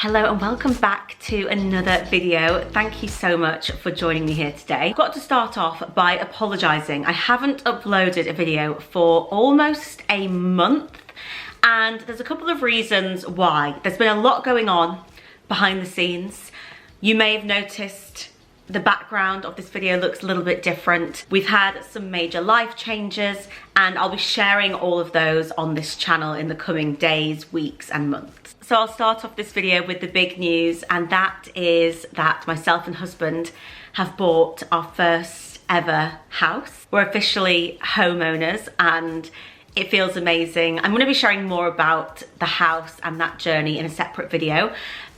Hello and welcome back to another video. Thank you so much for joining me here today. I've got to start off by apologising. I haven't uploaded a video for almost a month and there's a couple of reasons why. There's been a lot going on behind the scenes. You may have noticed the background of this video looks a little bit different. We've had some major life changes and I'll be sharing all of those on this channel in the coming days, weeks and months. So I'll start off this video with the big news, and that is that myself and husband have bought our first ever house. We're officially homeowners and it feels amazing. I'm going to be sharing more about the house and that journey in a separate video,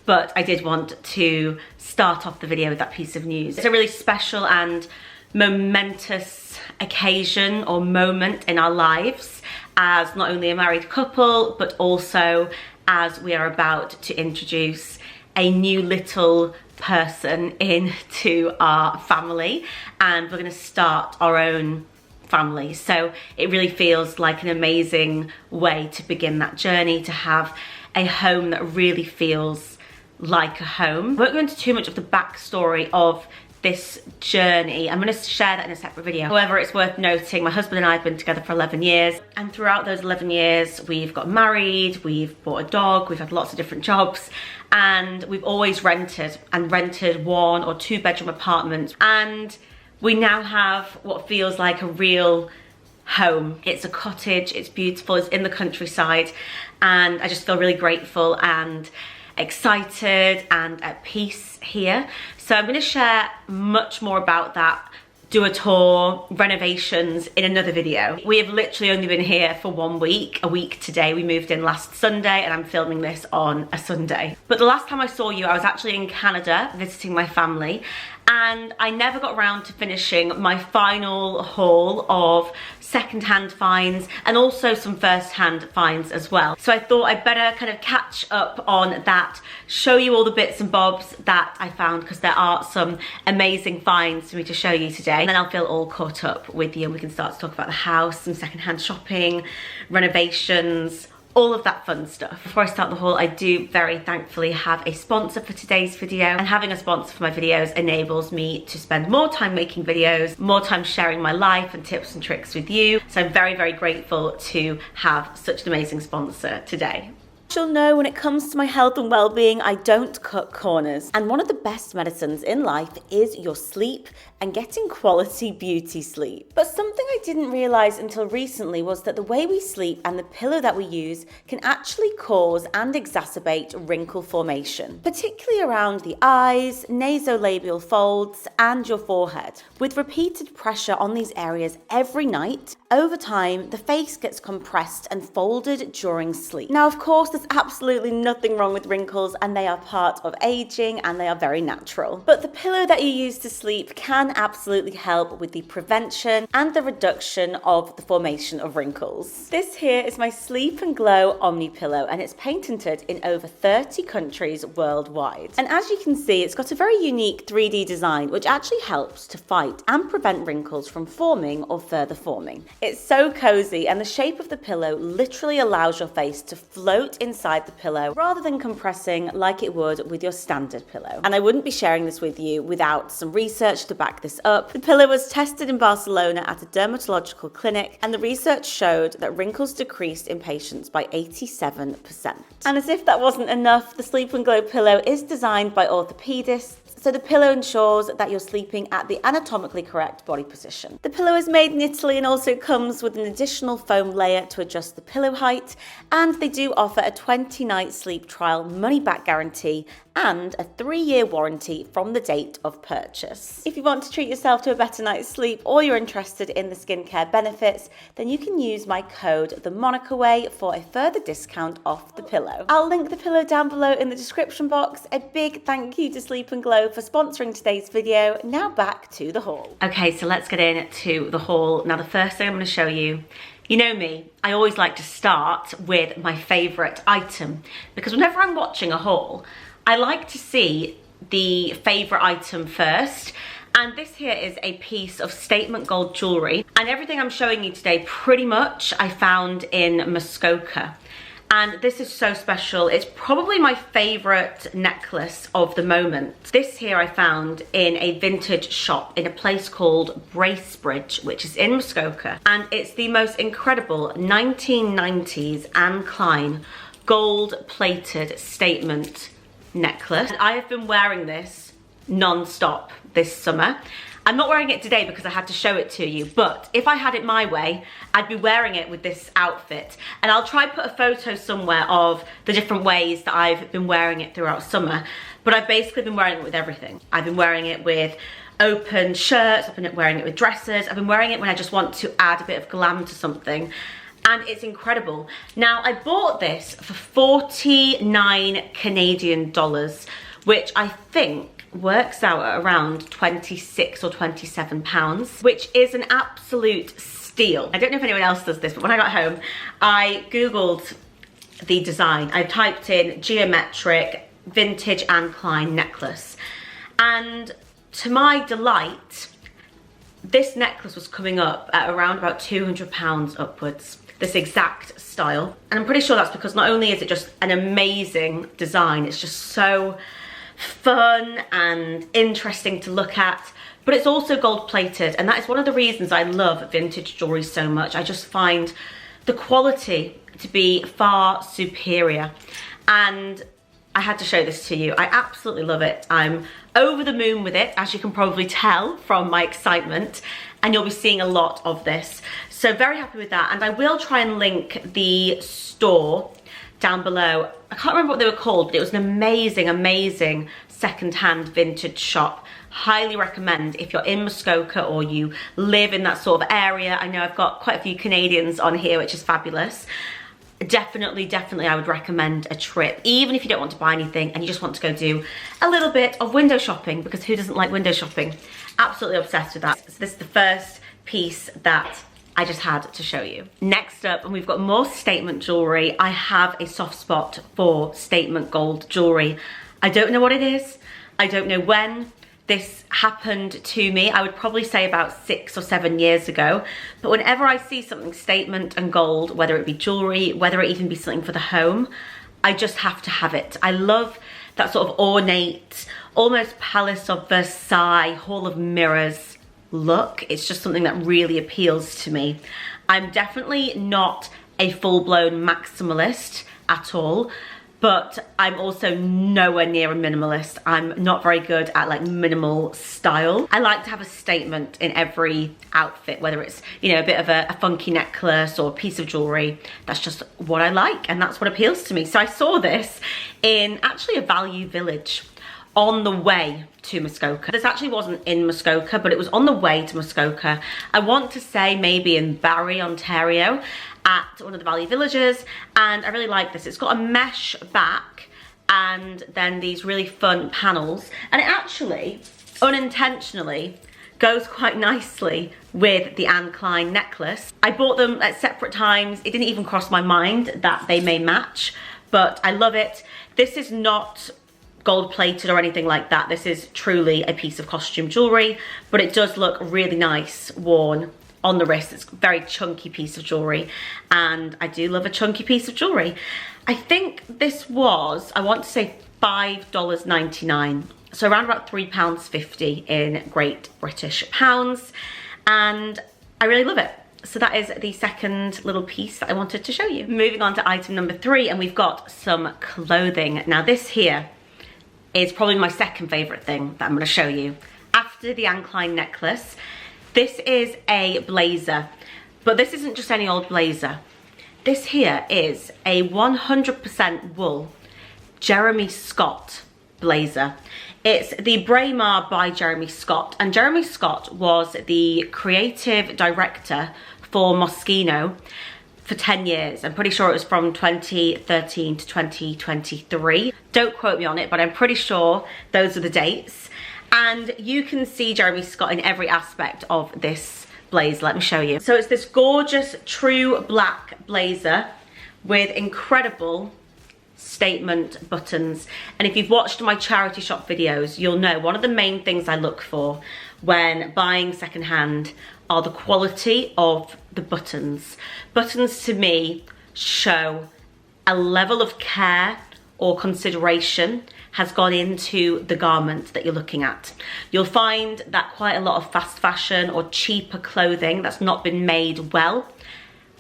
but I did want to start off the video with that piece of news. It's a really special and momentous occasion or moment in our lives as not only a married couple, but also as we are about to introduce a new little person into our family, and we're going to start our own family. So it really feels like an amazing way to begin that journey, to have a home that really feels like a home. I won't go into too much of the backstory of this journey. I'm going to share that in a separate video. However, it's worth noting my husband and I have been together for 11 years, and throughout those 11 years we've got married, we've bought a dog, we've had lots of different jobs, and we've always rented 1 or 2 bedroom apartments, and we now have what feels like a real home. It's a cottage, it's beautiful, it's in the countryside, and I just feel really grateful and excited and at peace here. So I'm going to share much more about that, do a tour, renovations in another video. We have literally only been here for 1 week, a week today. We moved in last Sunday and I'm filming this on a Sunday. But the last time I saw you, I was actually in Canada visiting my family, and I never got around to finishing my final haul of secondhand finds and also some first-hand finds as well. So I thought I'd better kind of catch up on that, show you all the bits and bobs that I found, because there are some amazing finds for me to show you today. And then I'll feel all caught up with you and we can start to talk about the house, some secondhand shopping, renovations, all of that fun stuff. Before I start the haul, I do very thankfully have a sponsor for today's video, and having a sponsor for my videos enables me to spend more time making videos, more time sharing my life and tips and tricks with you. So I'm very, very grateful to have such an amazing sponsor today. You'll know when it comes to my health and well-being, I don't cut corners. And one of the best medicines in life is your sleep and getting quality beauty sleep. But something I didn't realize until recently was that the way we sleep and the pillow that we use can actually cause and exacerbate wrinkle formation, particularly around the eyes, nasolabial folds, and your forehead. With repeated pressure on these areas every night, over time, the face gets compressed and folded during sleep. Now, of course, there's absolutely nothing wrong with wrinkles, and they are part of aging and they are very natural. But the pillow that you use to sleep can absolutely help with the prevention and the reduction of the formation of wrinkles. This here is my Sleep and Glow Omni Pillow, and it's patented in over 30 countries worldwide. And as you can see, it's got a very unique 3D design, which actually helps to fight and prevent wrinkles from forming or further forming. It's so cozy, and the shape of the pillow literally allows your face to float inside the pillow rather than compressing like it would with your standard pillow. And I wouldn't be sharing this with you without some research to back this up. The pillow was tested in Barcelona at a dermatological clinic, and the research showed that wrinkles decreased in patients by 87%. And as if that wasn't enough, the Sleep and Glow pillow is designed by orthopedists, so the pillow ensures that you're sleeping at the anatomically correct body position. The pillow is made in Italy and also comes with an additional foam layer to adjust the pillow height, and they do offer a 20-night sleep trial money-back guarantee and a 3-year warranty from the date of purchase. If you want to treat yourself to a better night's sleep, or you're interested in the skincare benefits, then you can use my code THEMONICAWAY for a further discount off the pillow. I'll link the pillow down below in the description box. A big thank you to Sleep and Glow for sponsoring today's video. Now back to the haul. Okay, so let's get into the haul. Now the first thing I'm going to show you, you know me, I always like to start with my favourite item, because whenever I'm watching a haul, I like to see the favourite item first. And this here is a piece of statement gold jewellery, and everything I'm showing you today pretty much I found in Muskoka. And this is so special. It's probably my favorite necklace of the moment. This here I found in a vintage shop in a place called Bracebridge, which is in Muskoka. And it's the most incredible 1990s Anne Klein gold-plated statement necklace. And I have been wearing this non-stop this summer. I'm not wearing it today because I had to show it to you, but if I had it my way, I'd be wearing it with this outfit. And I'll try put a photo somewhere of the different ways that I've been wearing it throughout summer, but I've basically been wearing it with everything. I've been wearing it with open shirts, I've been wearing it with dresses, I've been wearing it when I just want to add a bit of glam to something, and it's incredible. Now, I bought this for 49 Canadian dollars, which I think works out at around 26 or 27 pounds, which is an absolute steal. I don't know if anyone else does this, but when I got home, I Googled the design. I typed in geometric vintage Anne Klein necklace. And to my delight, this necklace was coming up at around about £200 upwards. This exact style. And I'm pretty sure that's because not only is it just an amazing design, it's just so fun and interesting to look at, but it's also gold plated, and that is one of the reasons I love vintage jewelry so much. I just find the quality to be far superior, and I had to show this to you. I absolutely love it. I'm over the moon with it, as you can probably tell from my excitement, and you'll be seeing a lot of this. So very happy with that, and I will try and link the store down below. I can't remember what they were called, but it was an amazing, amazing second-hand vintage shop. Highly recommend if you're in Muskoka or you live in that sort of area. I know I've got quite a few Canadians on here, which is fabulous. Definitely, definitely I would recommend a trip, even if you don't want to buy anything and you just want to go do a little bit of window shopping, because who doesn't like window shopping? Absolutely obsessed with that. So this is the first piece that I just had to show you. Next up, and we've got more statement jewelry. I have a soft spot for statement gold jewelry. I don't know what it is. I don't know when this happened to me. I would probably say about 6 or 7 years ago. But whenever I see something statement and gold, whether it be jewelry, whether it even be something for the home, I just have to have it. I love that sort of ornate, almost Palace of Versailles, Hall of Mirrors look. It's just something that really appeals to me. I'm definitely not a full-blown maximalist at all, but I'm also nowhere near a minimalist. I'm not very good at like minimal style. I like to have a statement in every outfit, whether it's, you know, a bit of a funky necklace or a piece of jewelry. That's just what I like, and that's what appeals to me. So I saw this in actually a value village on the way to Muskoka. This actually wasn't in Muskoka, but it was on the way to Muskoka. I want to say maybe in Barrie, Ontario, at one of the value villages, and I really like this. It's got a mesh back and then these really fun panels, and it actually, unintentionally, goes quite nicely with the Anne Klein necklace. I bought them at separate times. It didn't even cross my mind that they may match, but I love it. This is not gold plated or anything like that. This is truly a piece of costume jewelry, but it does look really nice worn on the wrist. It's a very chunky piece of jewelry, and I do love a chunky piece of jewelry. I think this was, I want to say $5.99, so around about £3.50 in Great British pounds, and I really love it. So that is the second little piece that I wanted to show you. Moving on to item number 3, and we've got some clothing. Now this here is probably my second favorite thing that I'm gonna show you. After the Anne Klein necklace, this is a blazer, but this isn't just any old blazer. This here is a 100% wool Jeremy Scott blazer. It's the Braemar by Jeremy Scott, and Jeremy Scott was the creative director for Moschino for 10 years. I'm pretty sure it was from 2013 to 2023. Don't quote me on it, but I'm pretty sure those are the dates. And you can see Jeremy Scott in every aspect of this blazer. Let me show you. So it's this gorgeous true black blazer with incredible statement buttons. And if you've watched my charity shop videos, you'll know one of the main things I look for when buying secondhand are the quality of the buttons. Buttons to me show a level of care or consideration has gone into the garment that you're looking at. You'll find that quite a lot of fast fashion or cheaper clothing that's not been made well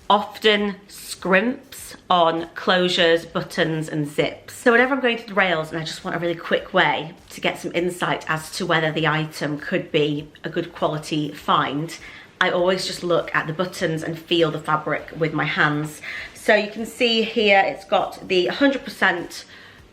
often scrimps on closures, buttons and zips. So whenever I'm going through the rails and I just want a really quick way to get some insight as to whether the item could be a good quality find, I always just look at the buttons and feel the fabric with my hands. So you can see here it's got the 100%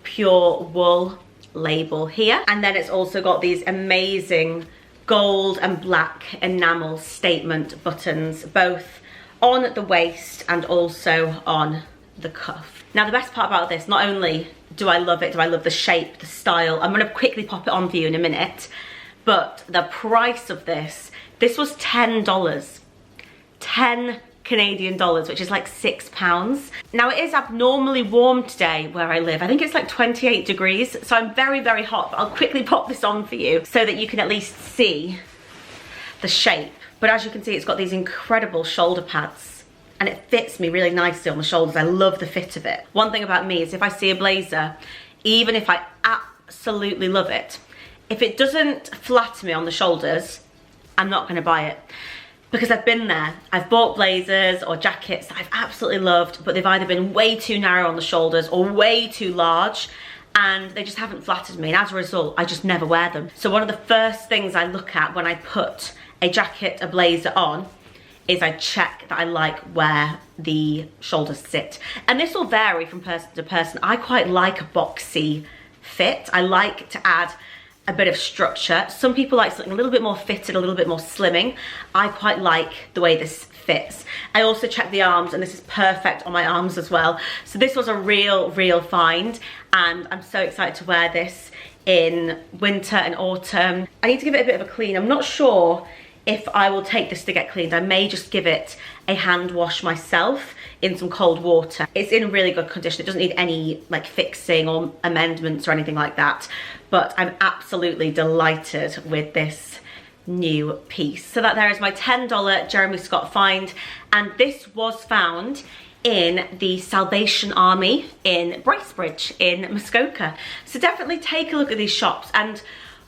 pure wool label here, and then it's also got these amazing gold and black enamel statement buttons, both on the waist and also on the cuff. Now the best part about this, not only do I love it, do I love the shape, the style, I'm going to quickly pop it on for you in a minute, but the price of this was $10. 10 Canadian dollars, which is like £6. Now it is abnormally warm today where I live. I think it's like 28 degrees, so I'm very, very hot, but I'll quickly pop this on for you so that you can at least see the shape. But as you can see, it's got these incredible shoulder pads and it fits me really nicely on the shoulders. I love the fit of it. One thing about me is if I see a blazer, even if I absolutely love it, if it doesn't flatter me on the shoulders, I'm not gonna buy it. Because I've been there. I've bought blazers or jackets that I've absolutely loved, but they've either been way too narrow on the shoulders or way too large, and they just haven't flattered me, and as a result, I just never wear them. So one of the first things I look at when I put a jacket, a blazer on, is I check that I like where the shoulders sit. And this will vary from person to person. I quite like a boxy fit. I like to add a bit of structure. Some people like something a little bit more fitted, a little bit more slimming. I quite like the way this fits. I also check the arms, and this is perfect on my arms as well. So this was a real find, and I'm so excited to wear this in winter and autumn. I need to give it a bit of a clean. I'm not sure if I will take this to get cleaned. I may just give it a hand wash myself in some cold water. It's in really good condition. It doesn't need any like fixing or amendments or anything like that. But I'm absolutely delighted with this new piece. So that there is my $10 Jeremy Scott find. And this was found in the Salvation Army in Bracebridge in Muskoka. So definitely take a look at these shops. And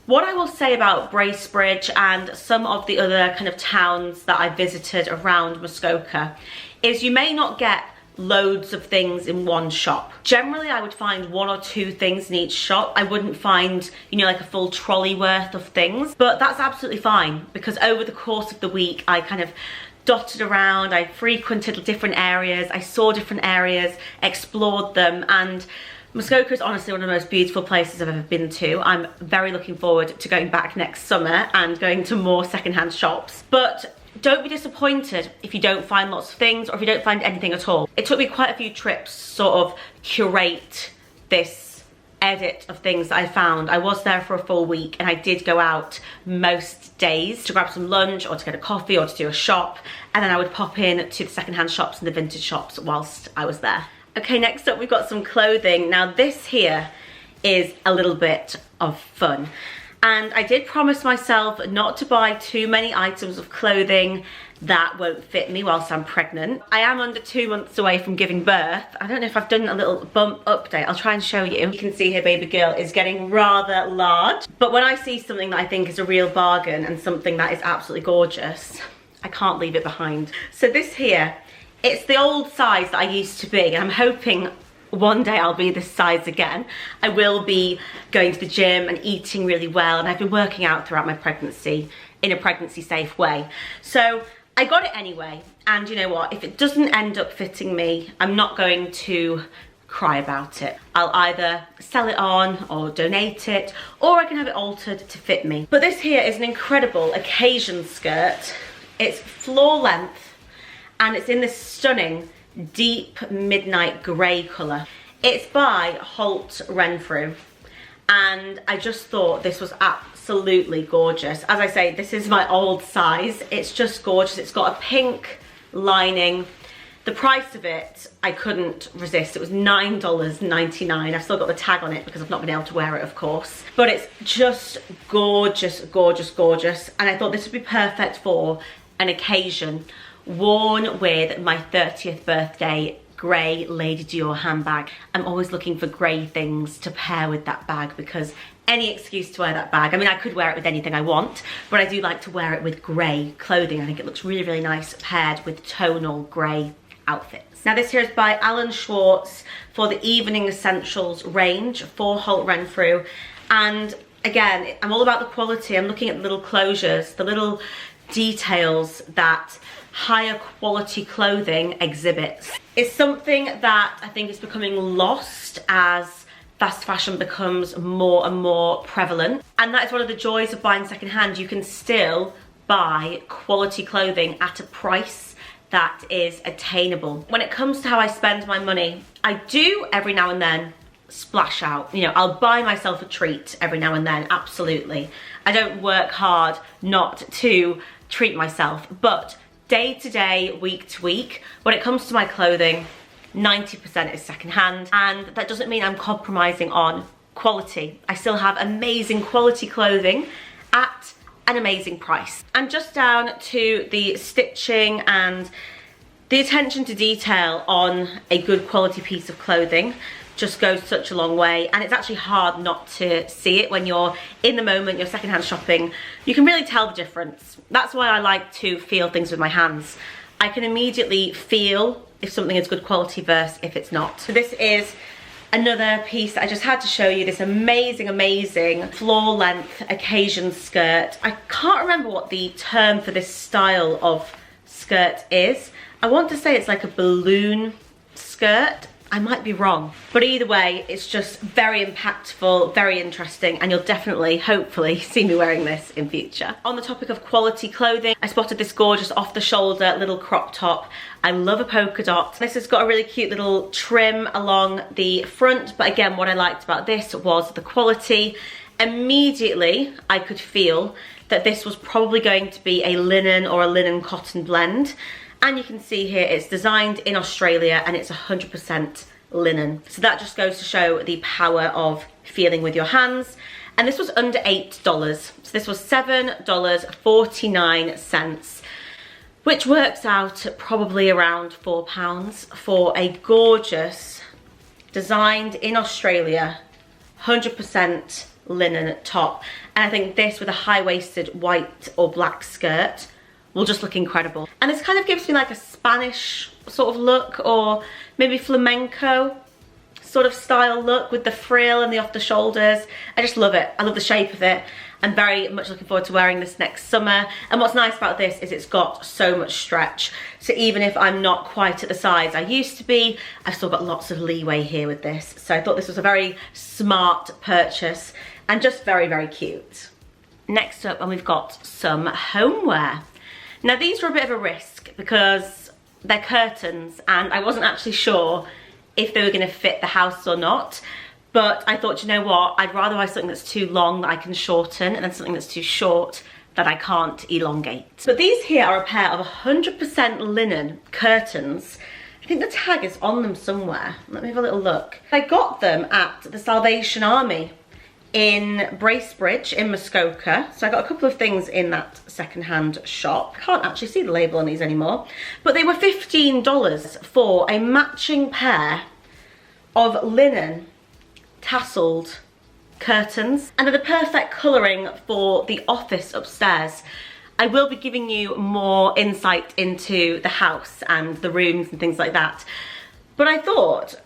what I will say about Bracebridge and some of the other kind of towns that I visited around Muskoka is you may not get loads of things in one shop. Generally, I would find one or two things in each shop. I wouldn't find, you know, like a full trolley worth of things, but that's absolutely fine because over the course of the week, I kind of dotted around, I frequented different areas, I saw different areas, explored them, and Muskoka is honestly one of the most beautiful places I've ever been to. I'm very looking forward to going back next summer and going to more secondhand shops. But don't be disappointed if you don't find lots of things or if you don't find anything at all. It took me quite a few trips to sort of curate this edit of things that I found. I was there for a full week and I did go out most days to grab some lunch or to get a coffee or to do a shop, and then I would pop in to the secondhand shops and the vintage shops whilst I was there. Okay, next up we've got some clothing. Now this here is a little bit of fun. And I did promise myself not to buy too many items of clothing that won't fit me whilst I'm pregnant. I am under 2 months away from giving birth. I don't know if I've done a little bump update. I'll try and show you. You can see here baby girl is getting rather large. But when I see something that I think is a real bargain and something that is absolutely gorgeous, I can't leave it behind. So this here, it's the old size that I used to be, and I'm hoping one day I'll be this size again. I will be going to the gym and eating really well, and I've been working out throughout my pregnancy in a pregnancy safe way. So I got it anyway, and you know what? If it doesn't end up fitting me, I'm not going to cry about it. I'll either sell it on or donate it, or I can have it altered to fit me. But this here is an incredible occasion skirt. It's floor length, and it's in this stunning deep midnight grey colour. It's by Holt Renfrew, and I just thought this was absolutely gorgeous. As I say, this is my old size. It's just gorgeous. It's got a pink lining. The price of it, I couldn't resist. It was $9.99. I've still got the tag on it because I've not been able to wear it, of course. But it's just gorgeous, gorgeous, gorgeous. And I thought this would be perfect for an occasion, worn with my 30th birthday grey Lady Dior handbag. I'm always looking for grey things to pair with that bag because any excuse to wear that bag. I mean, I could wear it with anything I want, but I do like to wear it with grey clothing. I think it looks really, really nice paired with tonal grey outfits. Now this here is by Alan Schwartz for the Evening Essentials range for Holt Renfrew. And again, I'm all about the quality. I'm looking at the little closures, the little details that higher quality clothing exhibits. It's something that I think is becoming lost as fast fashion becomes more and more prevalent. And that is one of the joys of buying secondhand. You can still buy quality clothing at a price that is attainable. When it comes to how I spend my money, I do every now and then splash out. You know, I'll buy myself a treat every now and then, absolutely. I don't work hard not to treat myself, but day to day, week to week, when it comes to my clothing, 90% is secondhand, and that doesn't mean I'm compromising on quality. I still have amazing quality clothing at an amazing price. And just down to the stitching and the attention to detail on a good quality piece of clothing just goes such a long way, and it's actually hard not to see it when you're in the moment, you're secondhand shopping. You can really tell the difference. That's why I like to feel things with my hands. I can immediately feel if something is good quality versus if it's not. So this is another piece that I just had to show you, this amazing, amazing floor length occasion skirt. I can't remember what the term for this style of skirt is. I want to say it's like a balloon skirt. I might be wrong, but either way, it's just very impactful, very interesting, and you'll definitely, hopefully, see me wearing this in future. On the topic of quality clothing, I spotted this gorgeous off-the-shoulder little crop top. I love a polka dot. This has got a really cute little trim along the front, but again, what I liked about this was the quality. Immediately, I could feel that this was probably going to be a linen or a linen cotton blend. And you can see here it's designed in Australia and it's 100% linen. So that just goes to show the power of feeling with your hands. And this was under $8. So this was $7.49, which works out at probably around £4 for a gorgeous, designed in Australia, 100% linen top. And I think this with a high-waisted white or black skirt will just look incredible. And this kind of gives me like a Spanish sort of look, or maybe flamenco sort of style look with the frill and the off the shoulders. I just love it. I love the shape of it. I'm very much looking forward to wearing this next summer. And what's nice about this is it's got so much stretch. So even if I'm not quite at the size I used to be, I've still got lots of leeway here with this. So I thought this was a very smart purchase and just very, very cute. Next up, and we've got some homeware. Now these were a bit of a risk because they're curtains and I wasn't actually sure if they were going to fit the house or not. But I thought, you know what, I'd rather buy something that's too long that I can shorten and then something that's too short that I can't elongate. But these here are a pair of 100% linen curtains. I think the tag is on them somewhere. Let me have a little look. I got them at the Salvation Army in Bracebridge in Muskoka. So I got a couple of things in that secondhand shop. I can't actually see the label on these anymore. But they were $15 for a matching pair of linen tasseled curtains. And they're the perfect colouring for the office upstairs. I will be giving you more insight into the house and the rooms and things like that. But I thought,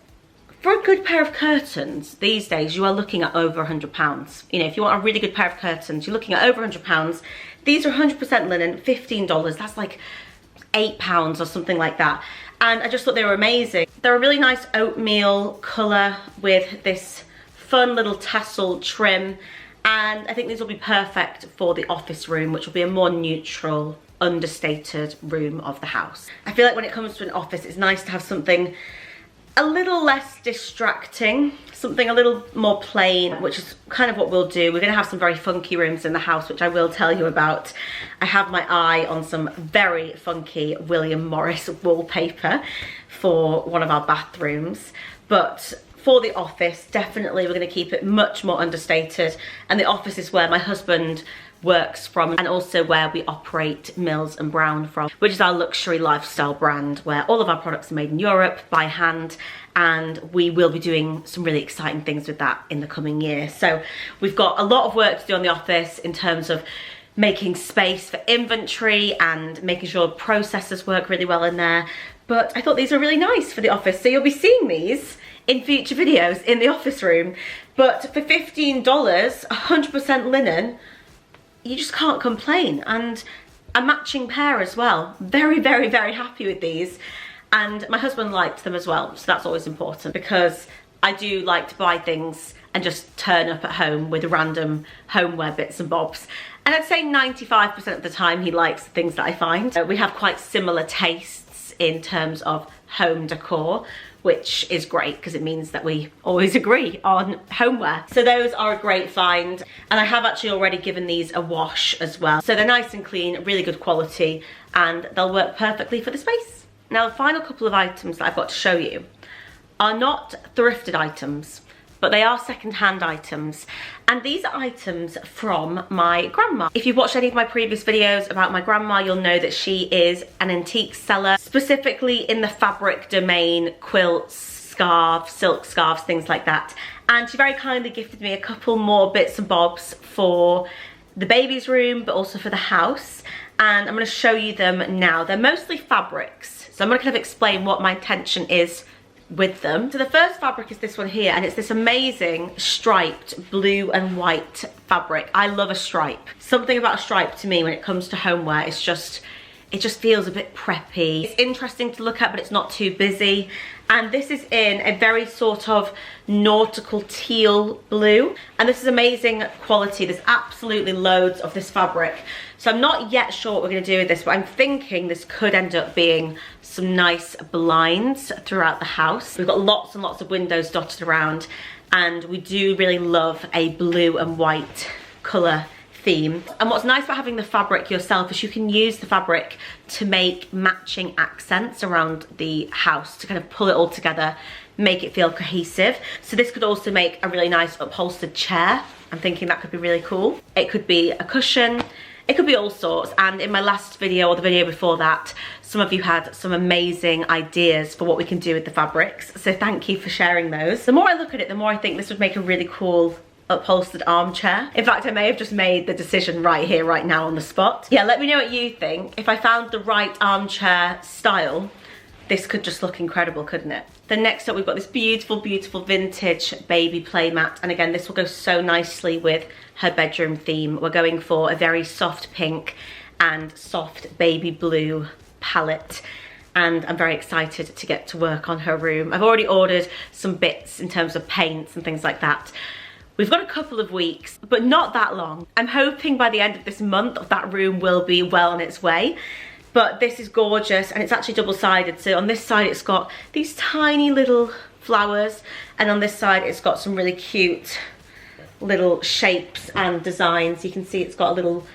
for a good pair of curtains, these days you are looking at over £100. You know, if you want a really good pair of curtains, you're looking at over £100. These are 100% linen, $15. That's like £8 or something like that. And I just thought they were amazing. They're a really nice oatmeal colour with this fun little tassel trim. And I think these will be perfect for the office room, which will be a more neutral, understated room of the house. I feel like when it comes to an office, it's nice to have something a little less distracting, something a little more plain, which is kind of what we'll do. We're gonna have some very funky rooms in the house, which I will tell you about. I have my eye on some very funky William Morris wallpaper for one of our bathrooms. But for the office, definitely we're going to keep it much more understated. And the office is where my husband works from, and also where we operate Mills and Brown from, which is our luxury lifestyle brand where all of our products are made in Europe by hand, and we will be doing some really exciting things with that in the coming year. So we've got a lot of work to do on the office in terms of making space for inventory and making sure processes work really well in there. But I thought these were really nice for the office, so you'll be seeing these in future videos in the office room. But for $15, 100% linen, you just can't complain. And a matching pair as well. Very, very, very happy with these. And my husband liked them as well, so that's always important, because I do like to buy things and just turn up at home with random homeware bits and bobs. And I'd say 95% of the time he likes the things that I find. We have quite similar tastes in terms of home decor, which is great because it means that we always agree on homeware. So those are a great find. And I have actually already given these a wash as well. So they're nice and clean, really good quality, and they'll work perfectly for the space. Now the final couple of items that I've got to show you are not thrifted items, but they are second-hand items. And these are items from my grandma. If you've watched any of my previous videos about my grandma, you'll know that she is an antique seller, specifically in the fabric domain, quilts, scarves, silk scarves, things like that. And she very kindly gifted me a couple more bits and bobs for the baby's room, but also for the house. And I'm gonna show you them now. They're mostly fabrics, so I'm gonna kind of explain what my intention is with them. So the first fabric is this one here, and it's this amazing striped blue and white fabric. I love a stripe. Something about a stripe to me when it comes to homeware, it just feels a bit preppy. It's interesting to look at, but it's not too busy. And this is in a very sort of nautical teal blue. And this is amazing quality. There's absolutely loads of this fabric. So I'm not yet sure what we're gonna do with this, but I'm thinking this could end up being some nice blinds throughout the house. We've got lots and lots of windows dotted around, and we do really love a blue and white color theme. And what's nice about having the fabric yourself is you can use the fabric to make matching accents around the house to kind of pull it all together, make it feel cohesive. So this could also make a really nice upholstered chair. I'm thinking that could be really cool. It could be a cushion. It could be all sorts. And in my last video or the video before that, some of you had some amazing ideas for what we can do with the fabrics. So thank you for sharing those. The more I look at it, the more I think this would make a really cool upholstered armchair. In fact, I may have just made the decision right here, right now on the spot. Yeah, let me know what you think. If I found the right armchair style, this could just look incredible, couldn't it? Then next up, we've got this beautiful, beautiful vintage baby playmat. And again, this will go so nicely with her bedroom theme. We're going for a very soft pink and soft baby blue palette. And I'm very excited to get to work on her room. I've already ordered some bits in terms of paints and things like that. We've got a couple of weeks, but not that long. I'm hoping by the end of this month that room will be well on its way. But this is gorgeous, and it's actually double-sided. So on this side, it's got these tiny little flowers, and on this side, it's got some really cute little shapes and designs. You can see it's got a little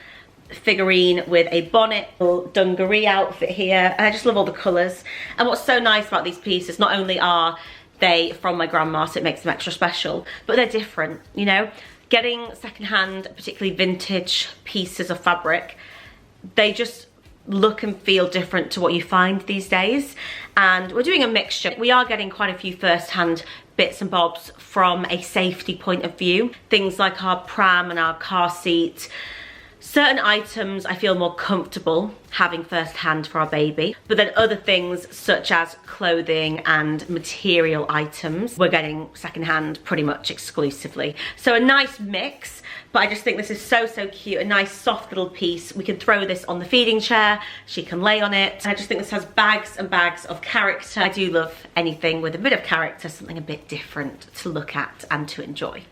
figurine with a bonnet, little dungaree outfit here, and I just love all the colours. And what's so nice about these pieces, not only are they from my grandma, so it makes them extra special, but they're different, you know? Getting secondhand, particularly vintage pieces of fabric, they just look and feel different to what you find these days. And we're doing a mixture. We are getting quite a few first-hand bits and bobs from a safety point of view. Things like our pram and our car seat. Certain items I feel more comfortable having first-hand for our baby, but then other things such as clothing and material items, we're getting second-hand pretty much exclusively. So a nice mix, but I just think this is so, so cute. A nice soft little piece. We can throw this on the feeding chair. She can lay on it. I just think this has bags and bags of character. I do love anything with a bit of character, something a bit different to look at and to enjoy.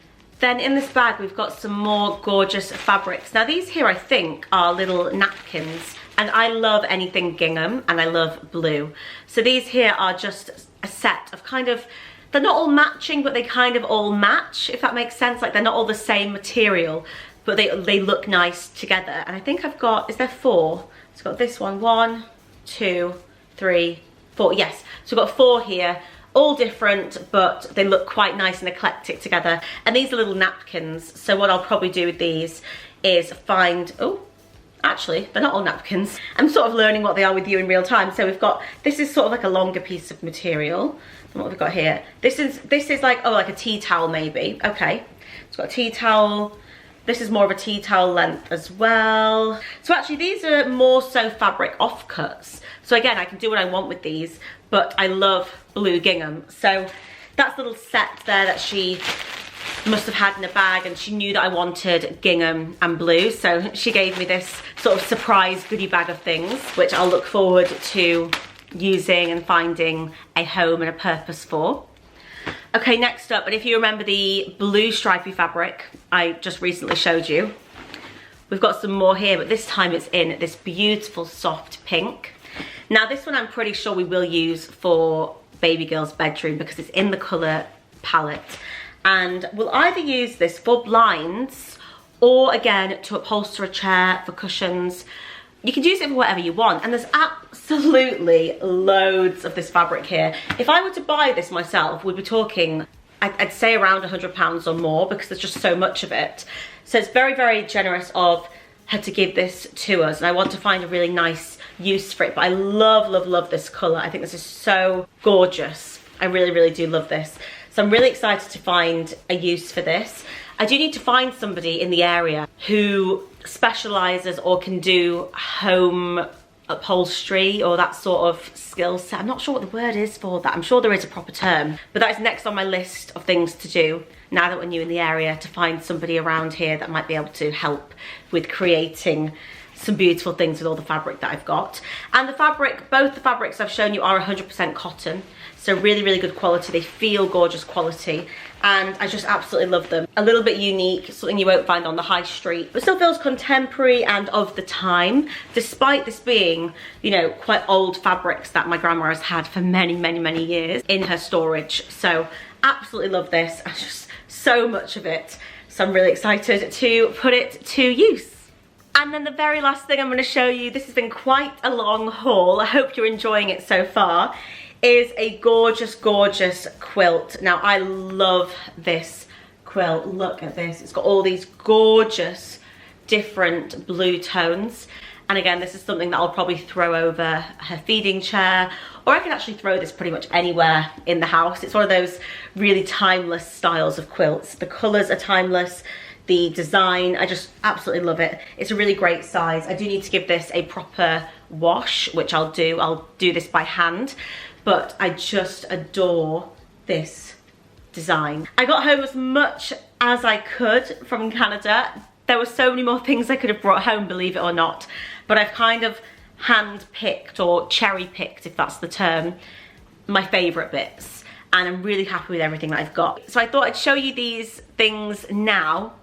Then in this bag, we've got some more gorgeous fabrics. Now these here, I think, are little napkins, and I love anything gingham, and I love blue. So these here are just a set of kind of, they're not all matching, but they kind of all match, if that makes sense. Like they're not all the same material, but they look nice together. And I think I've got, is there 4? So I've got this one, 1, 2, 3, 4, yes. So we've got 4 here all different, but they look quite nice and eclectic together. And these are little napkins, so what I'll probably do with these is find, oh, actually, they're not all napkins. I'm sort of learning what they are with you in real time. So we've got, this is sort of like a longer piece of material. And what we've got here, this is like, oh, like a tea towel maybe. Okay, it's got a tea towel. This is more of a tea towel length as well. So actually these are more so fabric offcuts. So again, I can do what I want with these, but I love blue gingham. So that's a little set there that she must have had in a bag, and she knew that I wanted gingham and blue. So she gave me this sort of surprise goodie bag of things, which I'll look forward to using and finding a home and a purpose for. Okay, next up, and if you remember the blue stripy fabric I just recently showed you, we've got some more here, but this time it's in this beautiful soft pink. Now this one I'm pretty sure we will use for baby girl's bedroom because it's in the colour palette. And we'll either use this for blinds or again to upholster a chair, for cushions. You can use it for whatever you want, and there's absolutely loads of this fabric here. If I were to buy this myself, we'd be talking, I'd say around £100 or more, because there's just so much of it. So it's very, very generous of her to give this to us, and I want to find a really nice use for it. But I love, love, love this colour. I think this is so gorgeous. I really, really do love this. So I'm really excited to find a use for this. I do need to find somebody in the area who specialises or can do home upholstery or that sort of skill set. I'm not sure what the word is for that. I'm sure there is a proper term, but that is next on my list of things to do now that we're new in the area, to find somebody around here that might be able to help with creating some beautiful things with all the fabric that I've got. And the fabric, both the fabrics I've shown you are 100% cotton. So really, really good quality. They feel gorgeous quality, and I just absolutely love them. A little bit unique, something you won't find on the high street, but still feels contemporary and of the time, despite this being, you know, quite old fabrics that my grandma has had for many, many, many years in her storage. So absolutely love this. Just so much of it. So I'm really excited to put it to use. And then the very last thing I'm going to show you, this has been quite a long haul. I hope you're enjoying it so far, is a gorgeous, gorgeous quilt. Now, I love this quilt. Look at this. It's got all these gorgeous different blue tones. And again, this is something that I'll probably throw over her feeding chair, or I can actually throw this pretty much anywhere in the house. It's one of those really timeless styles of quilts. The colours are timeless. The design, I just absolutely love it. It's a really great size. I do need to give this a proper wash, which I'll do. I'll do this by hand. But I just adore this design. I got home as much as I could from Canada. There were so many more things I could have brought home, believe it or not. But I've kind of hand-picked, or cherry-picked, if that's the term, my favourite bits. And I'm really happy with everything that I've got. So I thought I'd show you these things now,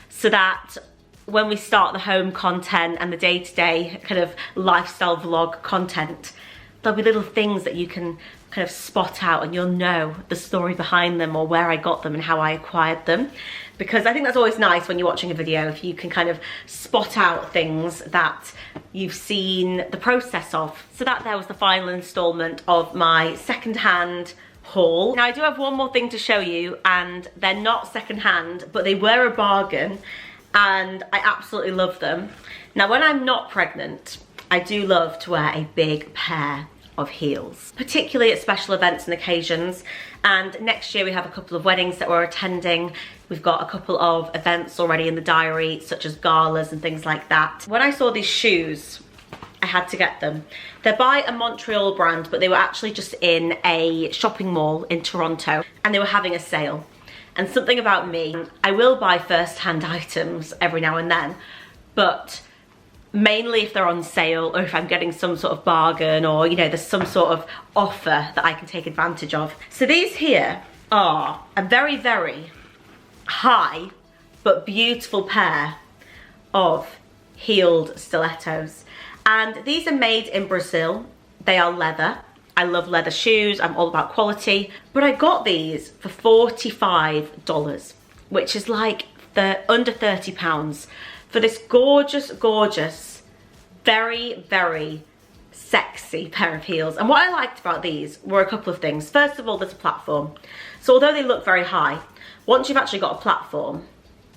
so that when we start the home content and the day-to-day kind of lifestyle vlog content, there'll be little things that you can kind of spot out, and you'll know the story behind them, or where I got them and how I acquired them. Because I think that's always nice when you're watching a video, if you can kind of spot out things that you've seen the process of. So that there was the final installment of my secondhand haul. Now I do have one more thing to show you, and they're not secondhand, but they were a bargain, and I absolutely love them. Now when I'm not pregnant, I do love to wear a big pair of heels, particularly at special events and occasions. And next year we have a couple of weddings that we're attending. We've got a couple of events already in the diary, such as galas and things like that. When I saw these shoes, I had to get them. They're by a Montreal brand, but they were actually just in a shopping mall in Toronto, and they were having a sale. And something about me, I will buy first-hand items every now and then, but mainly if they're on sale, or if I'm getting some sort of bargain, or, you know, there's some sort of offer that I can take advantage of. So these here are a very, very high but beautiful pair of heeled stilettos. And these are made in Brazil. They are leather. I love leather shoes. I'm all about quality. But I got these for $45, which is like under £30 for this gorgeous, gorgeous, very, very sexy pair of heels. And what I liked about these were a couple of things. First of all, there's a platform. So although they look very high, once you've actually got a platform,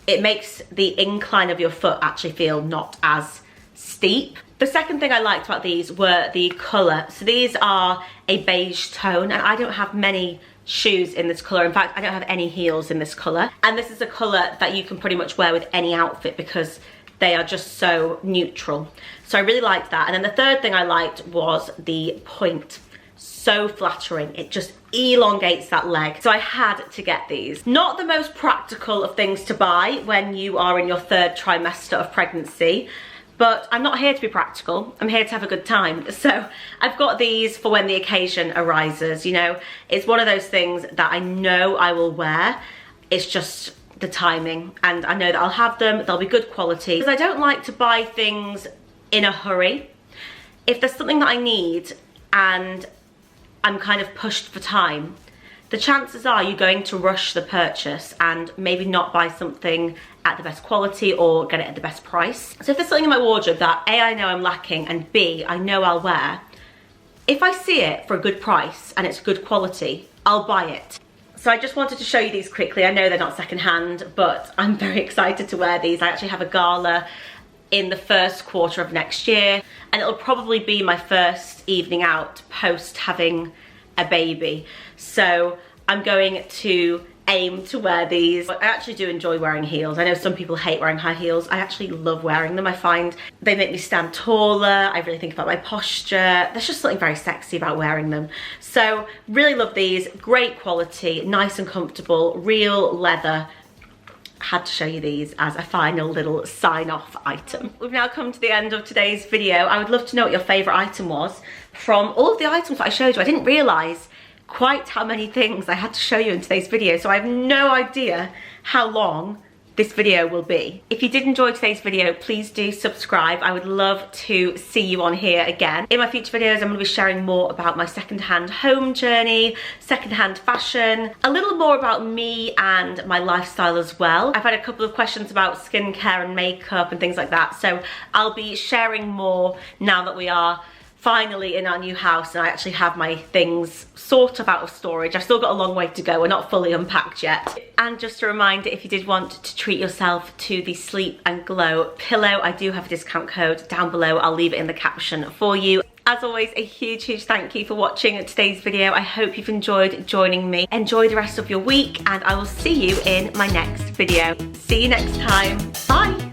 it makes the incline of your foot actually feel not as steep. The second thing I liked about these were the colour. So these are a beige tone, and I don't have many shoes in this colour. In fact, I don't have any heels in this colour. And this is a colour that you can pretty much wear with any outfit because they are just so neutral. So I really liked that. And then the third thing I liked was the point. So flattering. It just elongates that leg. So I had to get these. Not the most practical of things to buy when you are in your third trimester of pregnancy, but I'm not here to be practical. I'm here to have a good time. So I've got these for when the occasion arises. You know, it's one of those things that I know I will wear. It's just the timing, and I know that I'll have them. They'll be good quality. Because I don't like to buy things in a hurry. If there's something that I need and I'm kind of pushed for time, the chances are you're going to rush the purchase and maybe not buy something at the best quality or get it at the best price. So if there's something in my wardrobe that A, I know I'm lacking, and B, I know I'll wear, if I see it for a good price and it's good quality, I'll buy it. So I just wanted to show you these quickly. I know they're not secondhand, but I'm very excited to wear these. I actually have a gala in the first quarter of next year, and it'll probably be my first evening out post having a baby. So I'm going to aim to wear these. I actually do enjoy wearing heels. I know some people hate wearing high heels. I actually love wearing them. I find they make me stand taller. I really think about my posture. There's just something very sexy about wearing them. So really love these. Great quality, nice and comfortable, real leather. Had to show you these as a final little sign-off item. We've now come to the end of today's video. I would love to know what your favourite item was from all of the items that I showed you. I didn't realise quite how many things I had to show you in today's video, so I have no idea how long this video will be. If you did enjoy today's video, please do subscribe. I would love to see you on here again. In my future videos, I'm going to be sharing more about my secondhand home journey, secondhand fashion, a little more about me and my lifestyle as well. I've had a couple of questions about skincare and makeup and things like that, so I'll be sharing more now that we are finally in our new house and I actually have my things sort of out of storage. I've still got a long way to go. We're not fully unpacked yet. And just a reminder, if you did want to treat yourself to the Sleep and Glow pillow, I do have a discount code down below. I'll leave it in the caption for you. As always, a huge thank you for watching today's video. I hope you've enjoyed joining me. Enjoy the rest of your week, and I will see you in my next video. See you next time. Bye.